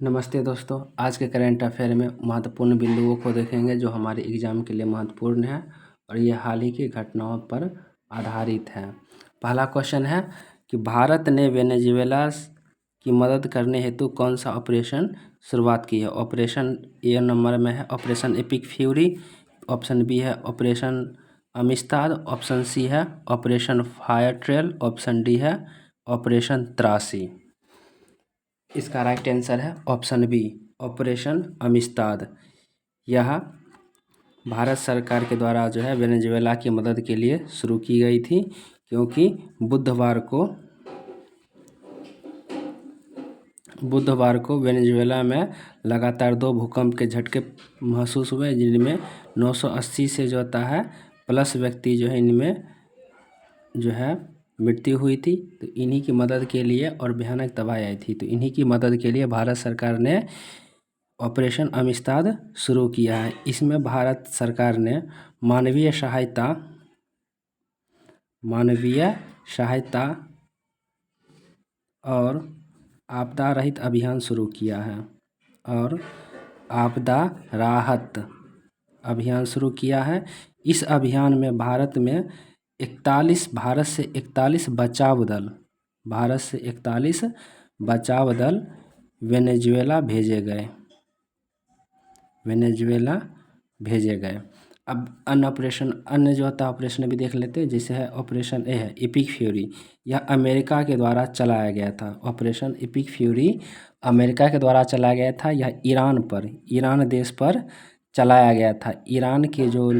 नमस्ते दोस्तों, आज के करंट अफेयर में महत्वपूर्ण बिंदुओं को देखेंगे जो हमारे एग्ज़ाम के लिए महत्वपूर्ण है और ये हाल ही की घटनाओं पर आधारित है। पहला क्वेश्चन है कि भारत ने वेनेजुएला की मदद करने हेतु कौन सा ऑपरेशन शुरुआत की है। ऑपरेशन ए नंबर में है operation epic fury, option B है ऑपरेशन अमिस्ताद, ऑप्शन सी है operation fire trail, option D है ऑपरेशन त्रासी। इसका राइट आंसर है ऑप्शन बी ऑपरेशन अमिस्ताद। यह भारत सरकार के द्वारा जो है वेनेजुएला की मदद के लिए शुरू की गई थी, क्योंकि बुधवार को वेनेजुएला में लगातार 2 भूकंप के झटके महसूस हुए, जिनमें 980 से जो होता है प्लस व्यक्ति जो है इनमें जो है मृत्यु हुई थी। तो इन्हीं की मदद के लिए और भयानक तबाही आई थी, तो इन्हीं की मदद के लिए भारत सरकार ने ऑपरेशन अमिस्ताद शुरू किया है। इसमें भारत सरकार ने मानवीय सहायता और आपदा रहित अभियान शुरू किया है और आपदा राहत अभियान शुरू किया है। इस अभियान में भारत से 41 बचाव दल वेनेजुएला भेजे गए। अब अन्य जो होता है ऑपरेशन भी देख लेते हैं। जैसे है ऑपरेशन ए है एपिक फ्यूरी, यह अमेरिका के द्वारा चलाया गया था। ऑपरेशन एपिक फ्यूरी अमेरिका के द्वारा चलाया गया था। यह ईरान देश पर चलाया गया था। ईरान के जो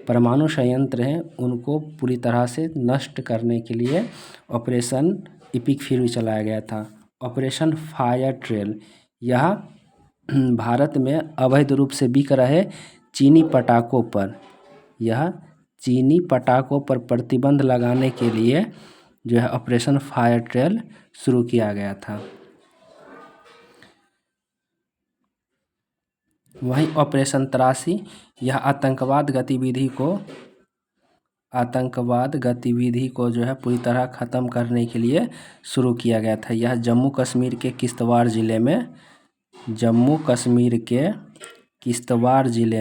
परमाणु संयंत्र हैं उनको पूरी तरह से नष्ट करने के लिए ऑपरेशन एपिक फ्यूरी चलाया गया था। ऑपरेशन फायर ट्रेल, यह भारत में अवैध रूप से बिक रहे चीनी पटाखों पर प्रतिबंध लगाने के लिए जो है ऑपरेशन फायर ट्रेल शुरू किया गया था। वहीं ऑपरेशन त्रासी, यह आतंकवाद गतिविधि को जो है पूरी तरह ख़त्म करने के लिए शुरू किया गया था। यह जम्मू कश्मीर के किश्तवाड़ ज़िले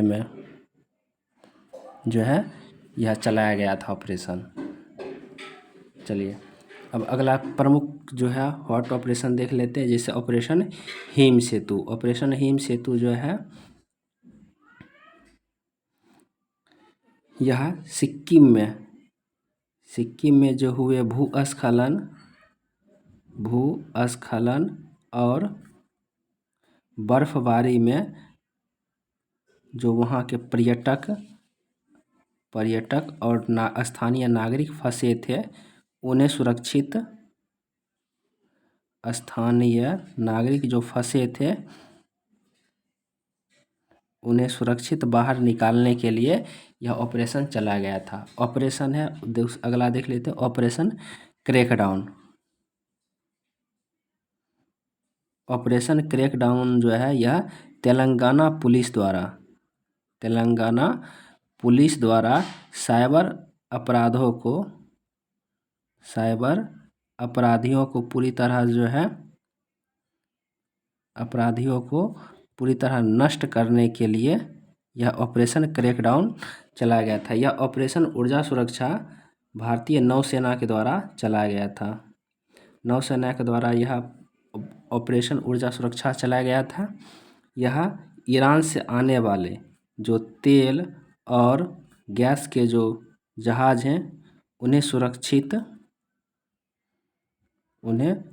में जो है यह चलाया गया था ऑपरेशन। चलिए अब अगला प्रमुख जो है हॉट ऑपरेशन देख लेते हैं। जैसे ऑपरेशन हिम सेतु जो है यह सिक्किम में जो हुए भूस्खलन और बर्फबारी में जो वहाँ के पर्यटक और स्थानीय नागरिक फंसे थे, उन्हें सुरक्षित बाहर निकालने के लिए यह ऑपरेशन चलाया गया था। ऑपरेशन है अगला देख लेते हैं ऑपरेशन क्रैकडाउन जो है यह तेलंगाना पुलिस द्वारा साइबर अपराधियों को पूरी तरह नष्ट करने के लिए यह ऑपरेशन क्रैकडाउन चलाया गया था। यह ऑपरेशन ऊर्जा सुरक्षा भारतीय नौसेना के द्वारा चलाया गया था। नौसेना के द्वारा यह ऑपरेशन ऊर्जा सुरक्षा चलाया गया था। यह ईरान से आने वाले जो तेल और गैस के जो जहाज़ हैं उन्हें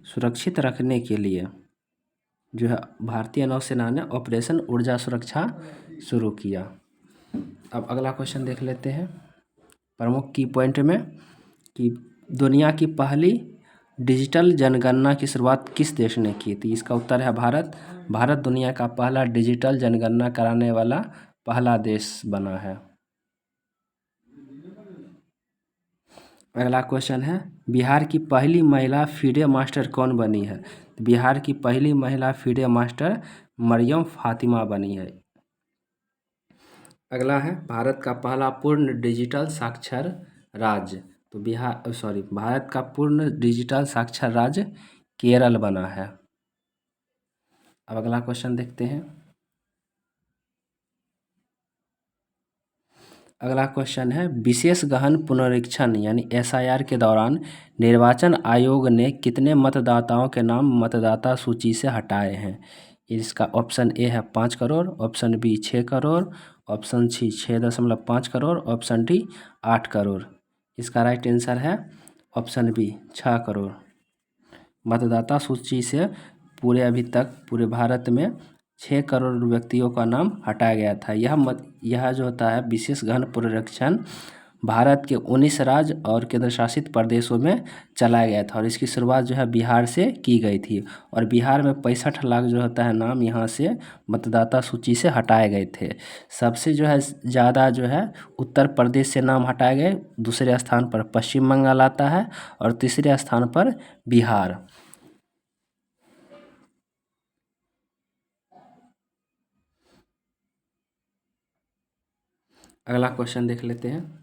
सुरक्षित रखने के लिए जो है भारतीय नौसेना ने ऑपरेशन ऊर्जा सुरक्षा शुरू किया। अब अगला क्वेश्चन देख लेते हैं प्रमुख की पॉइंट में कि दुनिया की पहली डिजिटल जनगणना की शुरुआत किस देश ने की थी। इसका उत्तर है भारत दुनिया का पहला डिजिटल जनगणना कराने वाला पहला देश बना है। अगला क्वेश्चन है बिहार की पहली महिला फीडे मास्टर कौन बनी है। बिहार की पहली महिला फीडे मास्टर मरियम फातिमा बनी है। अगला है भारत का पहला पूर्ण डिजिटल साक्षर राज्य, तो भारत का पूर्ण डिजिटल साक्षर राज्य केरल बना है। अब अगला क्वेश्चन देखते हैं। अगला क्वेश्चन है, विशेष गहन पुनरीक्षण यानी एसआईआर के दौरान निर्वाचन आयोग ने कितने मतदाताओं के नाम मतदाता सूची से हटाए हैं? इसका ऑप्शन ए है 5 crore, option B 6 crore, option C 6.5 crore, option D 8 crore. इसका राइट आंसर है ऑप्शन बी 6 करोड़। मतदाता सूची से पूरे अभी तक पूरे भारत में 6 करोड़ व्यक्तियों का नाम हटाया गया था। यह जो होता है विशेष गहन पुनरीक्षण भारत के 19 राज्य और केंद्र शासित प्रदेशों में चलाया गया था और इसकी शुरुआत जो है बिहार से की गई थी और बिहार में 65 लाख जो होता है नाम यहाँ से मतदाता सूची से हटाए गए थे। सबसे जो है ज़्यादा जो है उत्तर प्रदेश से नाम हटाए गए, दूसरे स्थान पर पश्चिम बंगाल आता है और तीसरे स्थान पर बिहार। अगला क्वेश्चन देख लेते हैं।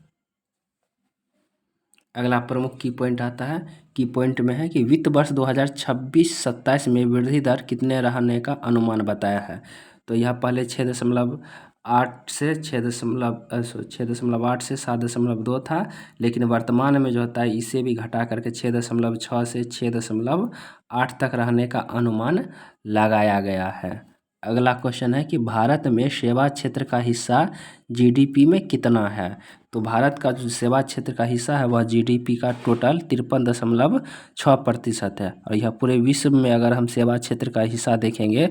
अगला प्रमुख की पॉइंट आता है, की पॉइंट में है कि वित्त वर्ष 2026-27 में वृद्धि दर कितने रहने का अनुमान बताया है? तो यह पहले 6.8 से 6.8 से 7.2 था, लेकिन वर्तमान में जो होता है इसे भी घटा करके 6.6 से 6.8 तक रहने का अनुमान लगाया गया है। अगला क्वेश्चन है कि भारत में सेवा क्षेत्र का हिस्सा जीडीपी में कितना है? तो भारत का जो सेवा क्षेत्र का हिस्सा है वह जीडीपी का टोटल 53.6% है और यह पूरे विश्व में अगर हम सेवा क्षेत्र का हिस्सा देखेंगे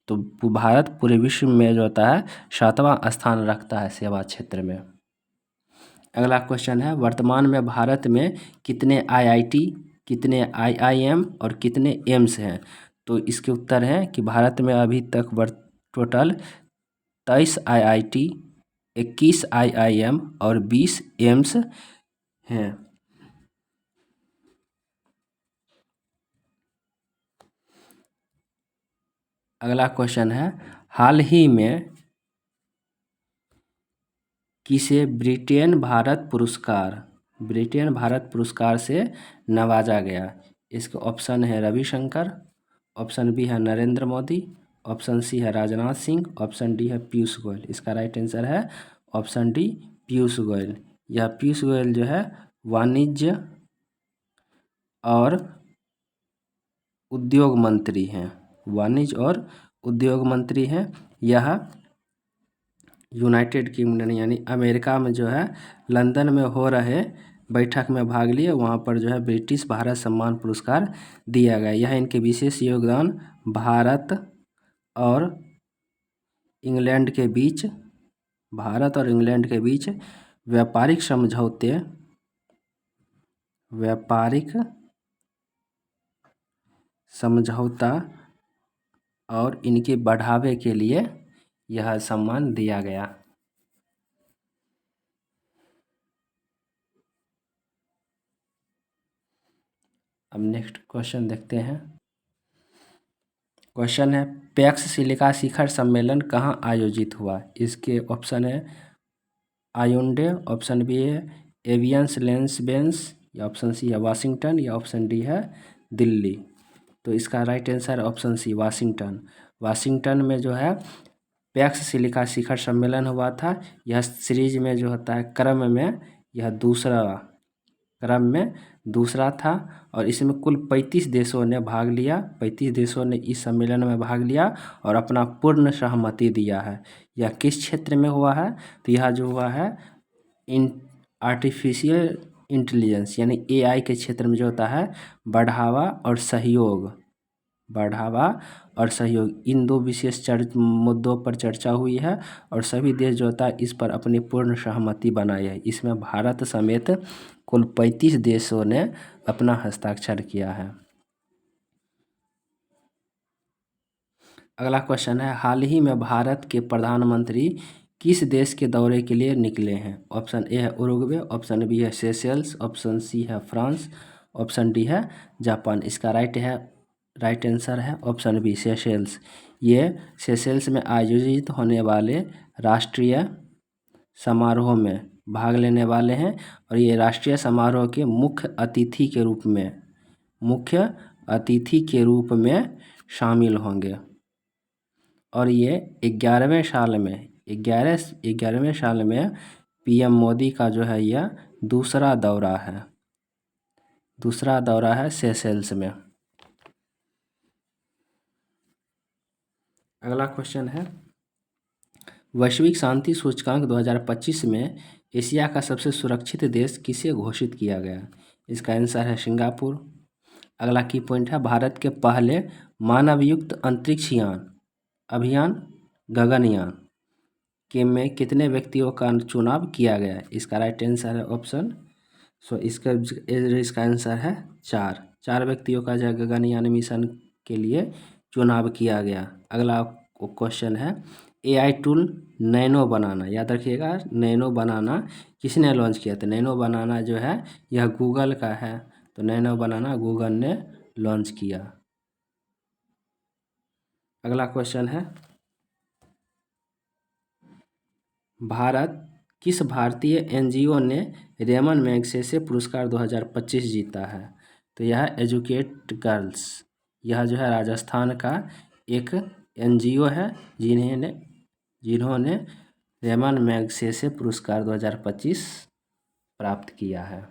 तो भारत पूरे विश्व में जो होता है 7वां स्थान रखता है सेवा क्षेत्र में। अगला क्वेश्चन है, वर्तमान में भारत में कितने आईआईटी, कितने आईआईएम और कितने एम्स हैं? तो इसके उत्तर हैं कि भारत में अभी तक टोटल 23 आईआईटी, 21 आईआईएम और 20 एम्स हैं। अगला क्वेश्चन है, हाल ही में किसे ब्रिटेन भारत पुरस्कार से नवाजा गया? इसके ऑप्शन है रविशंकर, ऑप्शन बी है नरेंद्र मोदी, ऑप्शन सी है राजनाथ सिंह, ऑप्शन डी है पीयूष गोयल। इसका राइट आंसर है ऑप्शन डी पीयूष गोयल। यह पीयूष गोयल जो है वाणिज्य और उद्योग मंत्री हैं, वाणिज्य और उद्योग मंत्री हैं। यह यूनाइटेड किंगडम यानी अमेरिका में जो है लंदन में हो रहे बैठक में भाग लिए, वहाँ पर जो है ब्रिटिश भारत सम्मान पुरस्कार दिया गया। यह इनके विशेष योगदान भारत और इंग्लैंड के बीच व्यापारिक समझौता और इनके बढ़ावे के लिए यह सम्मान दिया गया। अब नेक्स्ट क्वेश्चन देखते हैं। क्वेश्चन है, पैक्स सिलिका शिखर सम्मेलन कहाँ आयोजित हुआ? इसके ऑप्शन है आयोंडे, ऑप्शन बी है एवियंस लेंसबेंस, या ऑप्शन सी है वाशिंगटन, या ऑप्शन डी है दिल्ली। तो इसका right answer option C Washington. Washington में जो है पैक्स सिलिका शिखर सम्मेलन हुआ था। यह सीरीज में जो होता है क्रम में यह दूसरा था और इसमें कुल 35 देशों ने भाग लिया। 35 देशों ने इस सम्मेलन में भाग लिया और अपना पूर्ण सहमति दिया है। यह किस क्षेत्र में हुआ है? तो यह जो हुआ है आर्टिफिशियल इंटेलिजेंस यानी एआई के क्षेत्र में जो होता है बढ़ावा और सहयोग, इन दो विशेष मुद्दों पर चर्चा हुई है और सभी देश जो होता है इस पर अपनी पूर्ण सहमति बनाई है। इसमें भारत समेत कुल 35 देशों ने अपना हस्ताक्षर किया है। अगला क्वेश्चन है, हाल ही में भारत के प्रधानमंत्री किस देश के दौरे के लिए निकले हैं? ऑप्शन ए है उरुग्वे, ऑप्शन बी है सेशेल्स, ऑप्शन सी है फ्रांस, ऑप्शन डी है जापान। इसका राइट आंसर है ऑप्शन बी सेशेल्स। ये सेशेल्स में आयोजित होने वाले राष्ट्रीय समारोह में भाग लेने वाले हैं और ये राष्ट्रीय समारोह के मुख्य अतिथि के रूप में शामिल होंगे। और ये 11वें साल में पीएम मोदी का जो है यह दूसरा दौरा है सेशेल्स में। अगला क्वेश्चन है, वैश्विक शांति सूचकांक 2025 में एशिया का सबसे सुरक्षित देश किसे घोषित किया गया? इसका आंसर है सिंगापुर। अगला की पॉइंट है, भारत के पहले मानवयुक्त अंतरिक्ष यान अभियान गगनयान के में कितने व्यक्तियों का चुनाव किया गया? इसका राइट आंसर है ऑप्शन इसका आंसर है 4 व्यक्तियों का जो गगनयान मिशन के लिए चुनाव किया गया। अगला क्वेश्चन है, एआई टूल नैनो बनाना, याद रखिएगा नैनो बनाना किसने लॉन्च किया था? नैनो बनाना जो है यह गूगल का है, तो नैनो बनाना गूगल ने लॉन्च किया। अगला क्वेश्चन है, किस भारतीय एनजीओ ने रेमन मैगसेसे पुरस्कार 2025 जीता है? तो यह एजुकेट गर्ल्स, यह जो है राजस्थान का एक एनजीओ है जिन्होंने रेमन मैगसेसे पुरस्कार 2025 प्राप्त किया है।